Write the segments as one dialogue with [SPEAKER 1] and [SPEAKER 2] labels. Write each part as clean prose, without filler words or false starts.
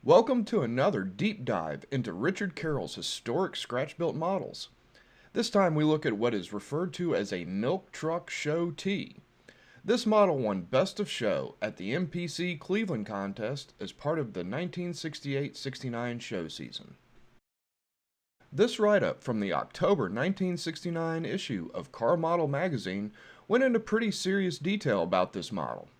[SPEAKER 1] Welcome to another deep dive into Richard Carroll's historic scratch-built models. This time we look at what is referred to as a milk truck show T. This model won Best of Show at the MPC Cleveland contest as part of the 1968-69 show season. This write-up from the October 1969 issue of Car Model magazine went into pretty serious detail about this model.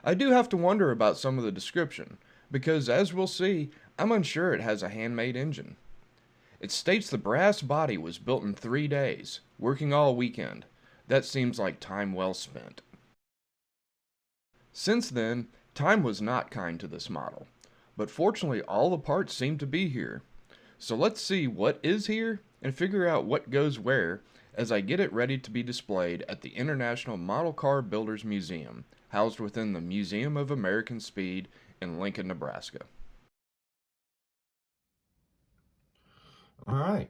[SPEAKER 1] I do have to wonder about some of the description, because as we'll see, I'm unsure it has a handmade engine. It states the brass body was built in 3 days, working all weekend. That seems like time well spent. Since then, time was not kind to this model, but fortunately all the parts seem to be here. So let's see what is here and figure out what goes where as I get it ready to be displayed at the International Model Car Builders Museum, housed within the Museum of American Speed in Lincoln, Nebraska.
[SPEAKER 2] All right,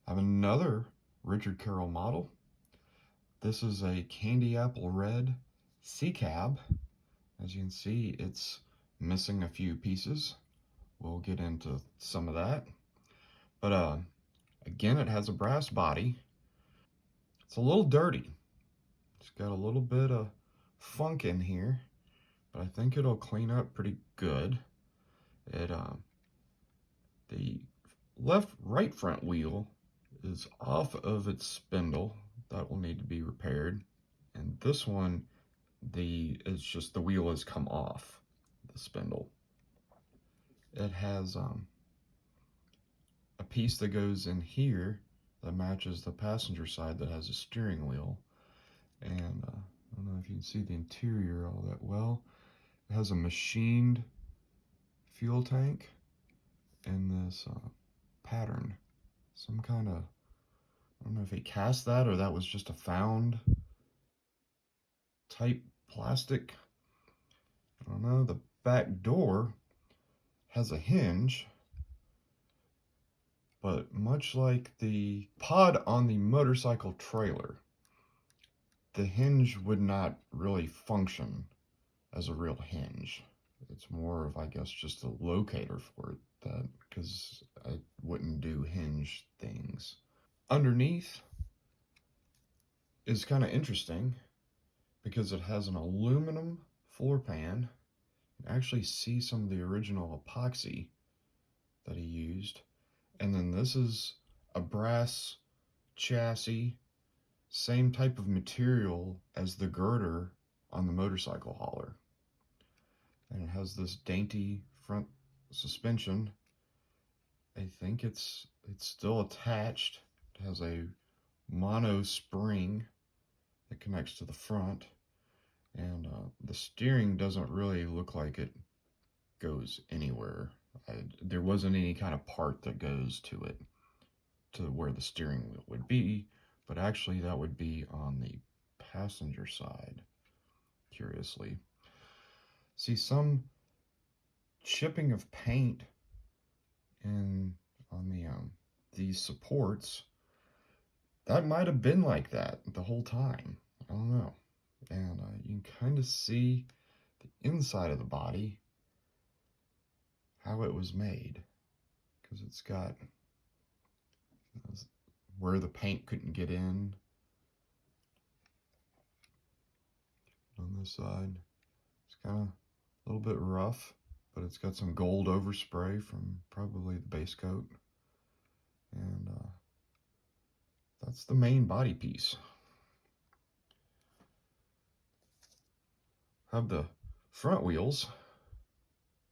[SPEAKER 2] I have another Richard Carroll model. This is a candy apple red C-cab. As you can see, it's missing a few pieces. We'll get into some of that. But again, it has a brass body. It's a little dirty. It's got a little bit of funk in here, but I think it'll clean up pretty good. The right front wheel is off of its spindle. That will need to be repaired. And this one, it's just the wheel has come off the spindle. It has a piece that goes in here that matches the passenger side that has a steering wheel. And I don't know if you can see the interior all that well. It has a machined fuel tank and this pattern. Some kind of, I don't know if he cast that or that was just a found type plastic. I don't know. The back door has a hinge, but much like the pod on the motorcycle trailer, the hinge would not really function as a real hinge. It's more of, I guess, just a locator for it, that because I wouldn't do hinge things. Underneath is kind of interesting because it has an aluminum floor pan. You can actually see some of the original epoxy that he used. And then this is a brass chassis, same type of material as the girder on the motorcycle hauler. And it has this dainty front suspension. I think it's still attached. It has a mono spring that connects to the front. And the steering doesn't really look like it goes anywhere. There wasn't any kind of part that goes to it, to where the steering wheel would be, but actually that would be on the passenger side, curiously. See some chipping of paint on these supports. That might have been like that the whole time. I don't know. And you can kind of see the inside of the body, how it was made, because it's got where the paint couldn't get in. On this side, it's kind of a little bit rough, but it's got some gold overspray from probably the base coat. And that's the main body piece. Have the front wheels,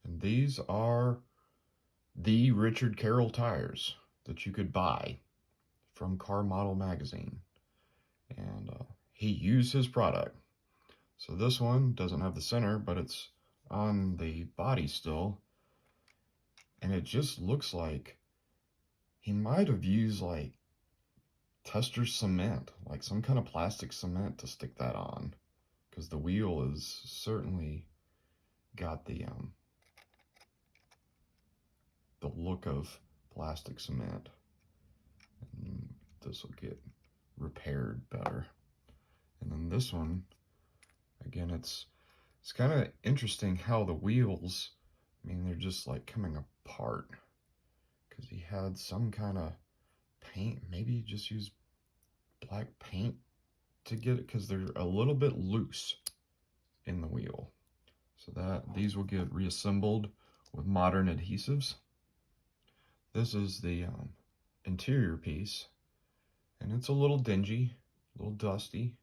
[SPEAKER 2] and these are the Richard Carroll tires that you could buy from Car Model magazine. And he used his product. So this one doesn't have the center, but it's on the body still. And it just looks like he might have used like tester cement, like some kind of plastic cement to stick that on, because the wheel is certainly got the look of plastic cement. And this will get repaired this one, again, it's kind of interesting how the wheels, I mean, they're just like coming apart because he had some kind of paint. Maybe he just used black paint to get it because they're a little bit loose in the wheel. So that these will get reassembled with modern adhesives. This is the interior piece, and it's a little dingy, a little dusty.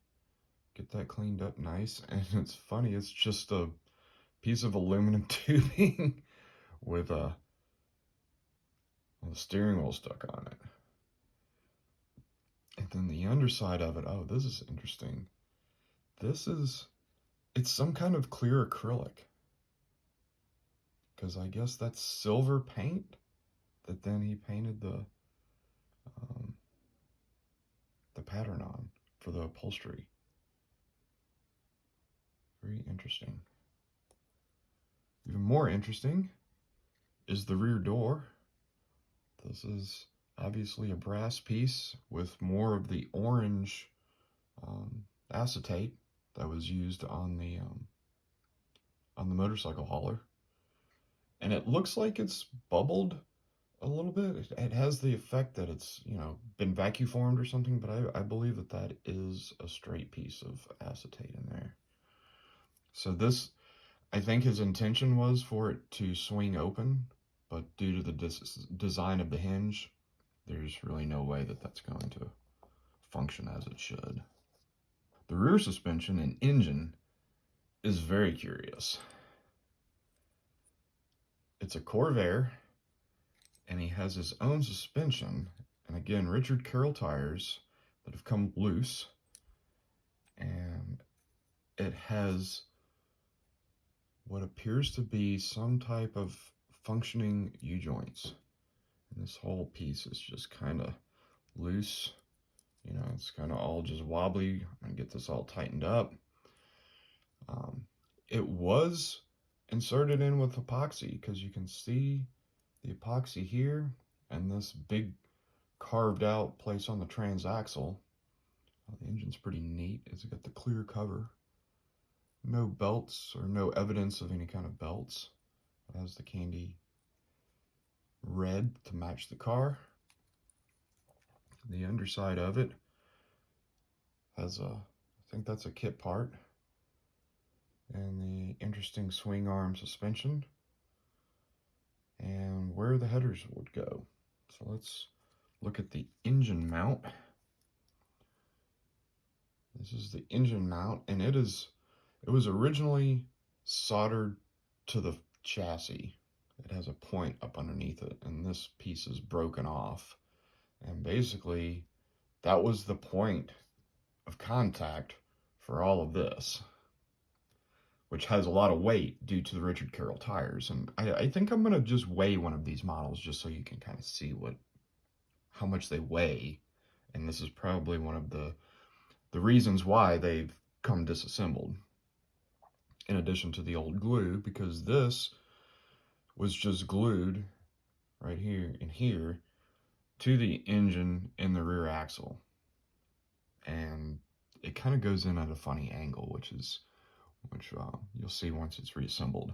[SPEAKER 2] Get that cleaned up nice. And it's funny, it's just a piece of aluminum tubing with a steering wheel stuck on it. And then the underside of it, oh, this is interesting. It's some kind of clear acrylic. Because I guess that's silver paint that then he painted the pattern on for the upholstery. Very interesting. Even more interesting is the rear door. This is obviously a brass piece with more of the orange acetate that was used on the motorcycle hauler. And it looks like it's bubbled a little bit. It has the effect that it's, been vacuum formed or something, but I believe that is a straight piece of acetate in there. So this, I think his intention was for it to swing open, but due to the design of the hinge, there's really no way that that's going to function as it should. The rear suspension and engine is very curious. It's a Corvair, and he has his own suspension, and again, Richard Carroll tires that have come loose, and it has what appears to be some type of functioning U-joints. And this whole piece is just kind of loose. It's kind of all just wobbly. I'm going to get this all tightened up. It was inserted in with epoxy because you can see the epoxy here and this big carved out place on the transaxle. The engine's pretty neat. It's got the clear cover. No belts or no evidence of any kind of belts. It has the candy red to match the car. The underside of it has I think that's a kit part. And the interesting swing arm suspension. And where the headers would go. So let's look at the engine mount. This is the engine mount, and it was originally soldered to the chassis. It has a point up underneath it, and this piece is broken off. And basically, that was the point of contact for all of this, which has a lot of weight due to the Richard Carroll tires. And I think I'm going to just weigh one of these models just so you can kind of see how much they weigh. And this is probably one of the reasons why they've come disassembled, in addition to the old glue, because this was just glued right here and here to the engine in the rear axle. And it kind of goes in at a funny angle, which you'll see once it's reassembled.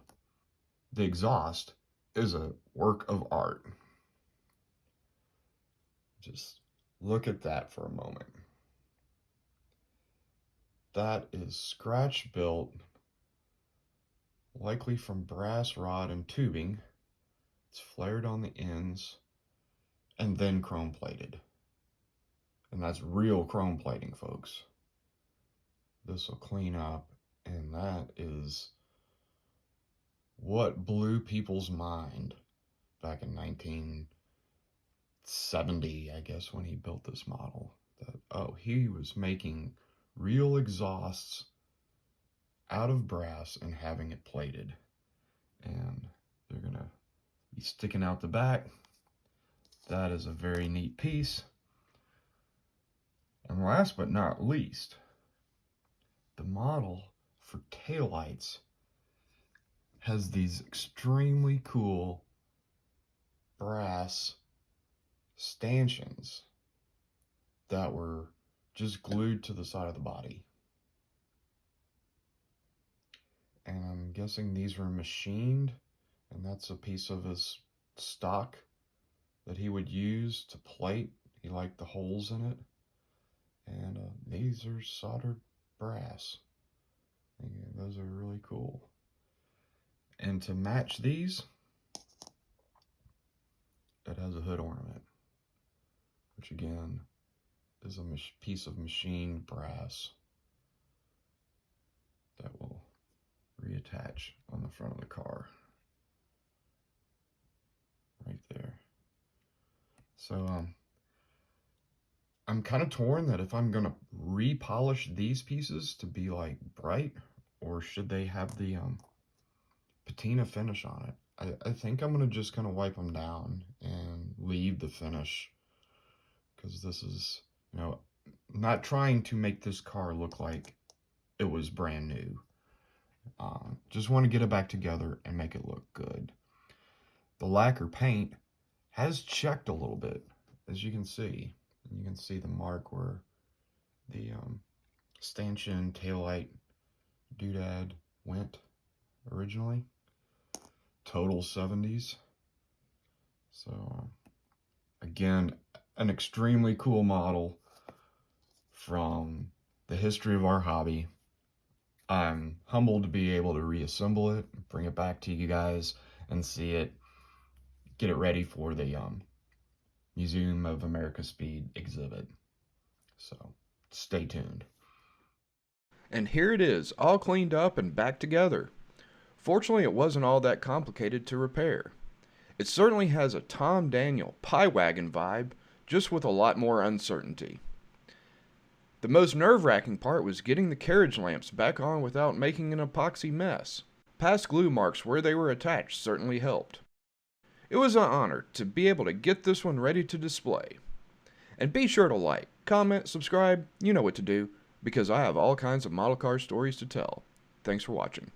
[SPEAKER 2] The exhaust is a work of art. Just look at that for a moment. That is scratch built, likely from brass rod and tubing. It's flared on the ends and then chrome plated. And that's real chrome plating, folks. This will clean up, and that is what blew people's mind back in 1970, I guess, when he built this model. He was making real exhausts out of brass and having it plated. And they're going to be sticking out the back. That is a very neat piece. And last but not least, the model for taillights has these extremely cool brass stanchions that were just glued to the side of the body. and I'm guessing these were machined, and that's a piece of his stock that he would use to plate. He liked the holes in it. And these are soldered brass. And those are really cool. And to match these, it has a hood ornament, which again is a piece of machined brass that will reattach on the front of the car. Right there. So I'm kind of torn that if I'm gonna repolish these pieces to be like bright, or should they have the patina finish on it. I think I'm gonna just kind of wipe them down and leave the finish, because this is, you know, not trying to make this car look like it was brand new. Just want to get it back together and make it look good. The lacquer paint has checked a little bit, as you can see. You can see the mark where the stanchion taillight doodad went originally. Total 70s. So again, an extremely cool model from the history of our hobby. I'm humbled to be able to reassemble it, bring it back to you guys, and see it, get it ready for the Museum of America Speed exhibit. So stay tuned.
[SPEAKER 1] And here it is, all cleaned up and back together. Fortunately, it wasn't all that complicated to repair. It certainly has a Tom Daniel pie wagon vibe, just with a lot more uncertainty. The most nerve-wracking part was getting the carriage lamps back on without making an epoxy mess. Past glue marks where they were attached certainly helped. It was an honor to be able to get this one ready to display. And be sure to like, comment, subscribe, you know what to do, because I have all kinds of model car stories to tell. Thanks for watching.